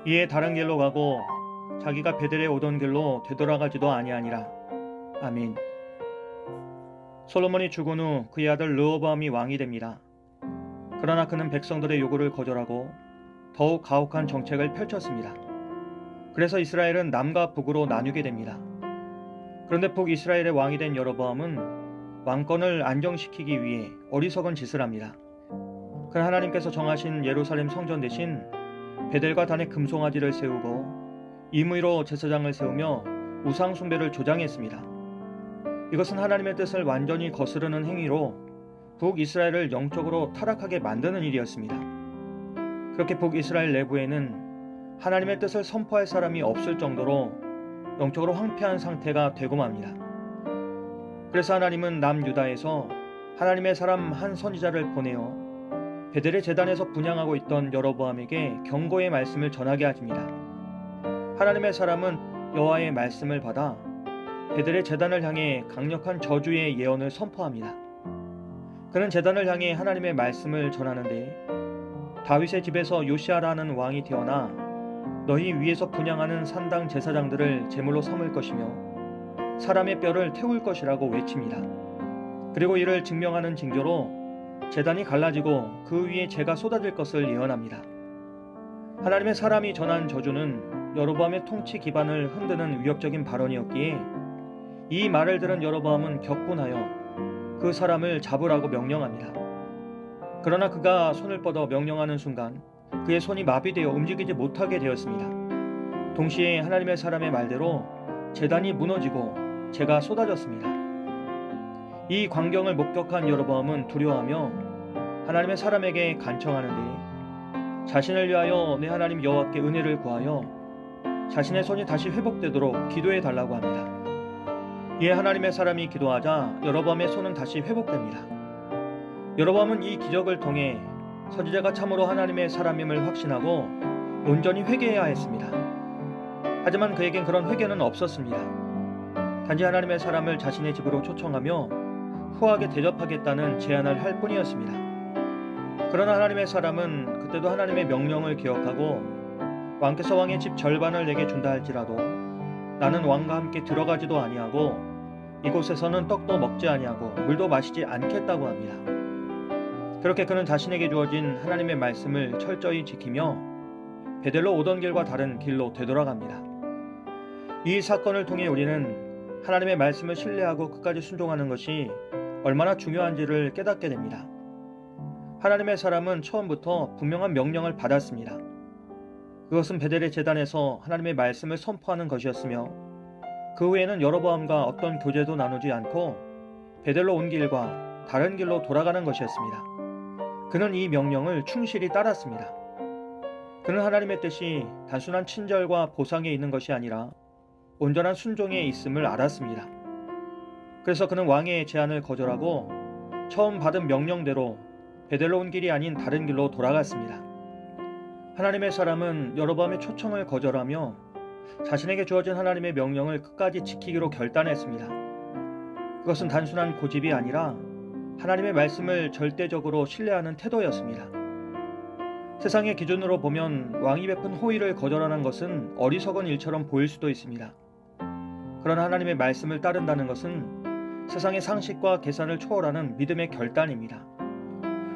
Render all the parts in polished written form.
이에 다른 길로 가고 자기가 베델에 오던 길로 되돌아가지도 아니하니라. 아멘. 솔로몬이 죽은 후 그의 아들 르호보암이 왕이 됩니다. 그러나 그는 백성들의 요구를 거절하고 더욱 가혹한 정책을 펼쳤습니다. 그래서 이스라엘은 남과 북으로 나뉘게 됩니다. 그런데 북이스라엘의 왕이 된 여로보암은 왕권을 안정시키기 위해 어리석은 짓을 합니다. 그는 하나님께서 정하신 예루살렘 성전 대신 베델과 단에 금송아지를 세우고 임의로 제사장을 세우며 우상 숭배를 조장했습니다. 이것은 하나님의 뜻을 완전히 거스르는 행위로 북이스라엘을 영적으로 타락하게 만드는 일이었습니다. 그렇게 북이스라엘 내부에는 하나님의 뜻을 선포할 사람이 없을 정도로 영적으로 황폐한 상태가 되고 맙니다. 그래서 하나님은 남유다에서 하나님의 사람 한 선지자를 보내어 베델의 제단에서 분향하고 있던 여로보암에게 경고의 말씀을 전하게 하십니다. 하나님의 사람은 여호와의 말씀을 받아 베델의 제단을 향해 강력한 저주의 예언을 선포합니다. 그는 제단을 향해 하나님의 말씀을 전하는데 다윗의 집에서 요시아라는 왕이 태어나 너희 위에서 분향하는 산당 제사장들을 제물로 삼을 것이며 사람의 뼈를 태울 것이라고 외칩니다. 그리고 이를 증명하는 징조로 제단이 갈라지고 그 위에 재가 쏟아질 것을 예언합니다. 하나님의 사람이 전한 저주는 여로보암의 통치 기반을 흔드는 위협적인 발언이었기에 이 말을 들은 여로보암은 격분하여 그 사람을 잡으라고 명령합니다. 그러나 그가 손을 뻗어 명령하는 순간 그의 손이 마비되어 움직이지 못하게 되었습니다. 동시에 하나님의 사람의 말대로 제단이 무너지고 재가 쏟아졌습니다. 이 광경을 목격한 여로보암은 두려워하며 하나님의 사람에게 간청하는데 자신을 위하여 내 하나님 여호와께 은혜를 구하여 자신의 손이 다시 회복되도록 기도해 달라고 합니다. 이에 하나님의 사람이 기도하자 여로보암의 손은 다시 회복됩니다. 여로보암은 이 기적을 통해 선지자가 참으로 하나님의 사람임을 확신하고 온전히 회개해야 했습니다. 하지만 그에겐 그런 회개는 없었습니다. 단지 하나님의 사람을 자신의 집으로 초청하며 후하게 대접하겠다는 제안을 할 뿐이었습니다. 그러나 하나님의 사람은 그때도 하나님의 명령을 기억하고 왕께서 왕의 집 절반을 내게 준다 할지라도 나는 왕과 함께 들어가지도 아니하고 이곳에서는 떡도 먹지 아니하고 물도 마시지 않겠다고 합니다. 그렇게 그는 자신에게 주어진 하나님의 말씀을 철저히 지키며 베델로 오던 길과 다른 길로 되돌아갑니다. 이 사건을 통해 우리는 하나님의 말씀을 신뢰하고 끝까지 순종하는 것이 얼마나 중요한지를 깨닫게 됩니다. 하나님의 사람은 처음부터 분명한 명령을 받았습니다. 그것은 베델의 제단에서 하나님의 말씀을 선포하는 것이었으며 그 후에는 여로보암과 어떤 교제도 나누지 않고 베델로 온 길과 다른 길로 돌아가는 것이었습니다. 그는 이 명령을 충실히 따랐습니다. 그는 하나님의 뜻이 단순한 친절과 보상에 있는 것이 아니라 온전한 순종에 있음을 알았습니다. 그래서 그는 왕의 제안을 거절하고 처음 받은 명령대로 베델로 온 길이 아닌 다른 길로 돌아갔습니다. 하나님의 사람은 여로보암의 초청을 거절하며 자신에게 주어진 하나님의 명령을 끝까지 지키기로 결단했습니다. 그것은 단순한 고집이 아니라 하나님의 말씀을 절대적으로 신뢰하는 태도였습니다. 세상의 기준으로 보면 왕이 베푼 호의를 거절하는 것은 어리석은 일처럼 보일 수도 있습니다. 그러나 하나님의 말씀을 따른다는 것은 세상의 상식과 계산을 초월하는 믿음의 결단입니다.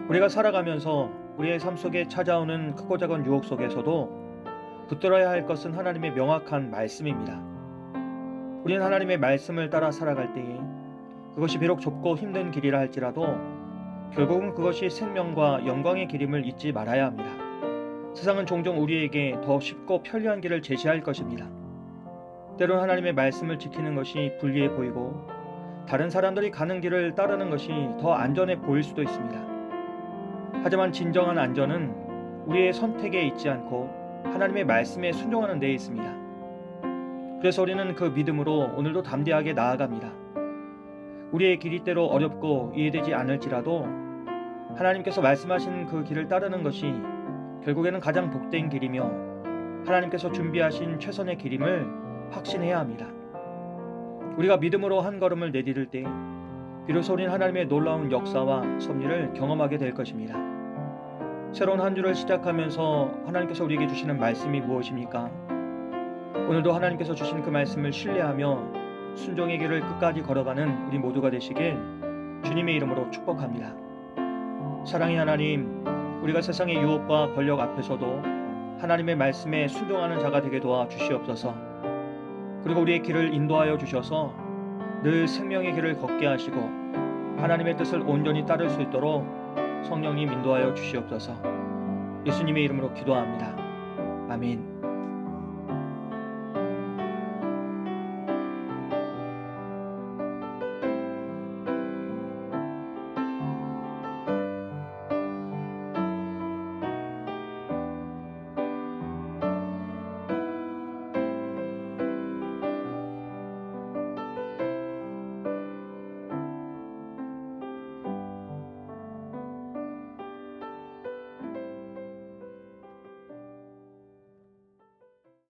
우리가 살아가면서 우리의 삶 속에 찾아오는 크고 작은 유혹 속에서도 붙들어야 할 것은 하나님의 명확한 말씀입니다. 우리는 하나님의 말씀을 따라 살아갈 때에 그것이 비록 좁고 힘든 길이라 할지라도 결국은 그것이 생명과 영광의 길임을 잊지 말아야 합니다. 세상은 종종 우리에게 더 쉽고 편리한 길을 제시할 것입니다. 때론 하나님의 말씀을 지키는 것이 불리해 보이고 다른 사람들이 가는 길을 따르는 것이 더 안전해 보일 수도 있습니다. 하지만 진정한 안전은 우리의 선택에 있지 않고 하나님의 말씀에 순종하는 데에 있습니다. 그래서 우리는 그 믿음으로 오늘도 담대하게 나아갑니다. 우리의 길이 때로 어렵고 이해되지 않을지라도 하나님께서 말씀하신 그 길을 따르는 것이 결국에는 가장 복된 길이며 하나님께서 준비하신 최선의 길임을 확신해야 합니다. 우리가 믿음으로 한 걸음을 내디딜 때 비로소 우리는 하나님의 놀라운 역사와 섭리를 경험하게 될 것입니다. 새로운 한 주를 시작하면서 하나님께서 우리에게 주시는 말씀이 무엇입니까? 오늘도 하나님께서 주신 그 말씀을 신뢰하며 순종의 길을 끝까지 걸어가는 우리 모두가 되시길 주님의 이름으로 축복합니다. 사랑의 하나님, 우리가 세상의 유혹과 권력 앞에서도 하나님의 말씀에 순종하는 자가 되게 도와 주시옵소서. 그리고 우리의 길을 인도하여 주셔서 늘 생명의 길을 걷게 하시고 하나님의 뜻을 온전히 따를 수 있도록 성령님 인도하여 주시옵소서. 예수님의 이름으로 기도합니다. 아멘.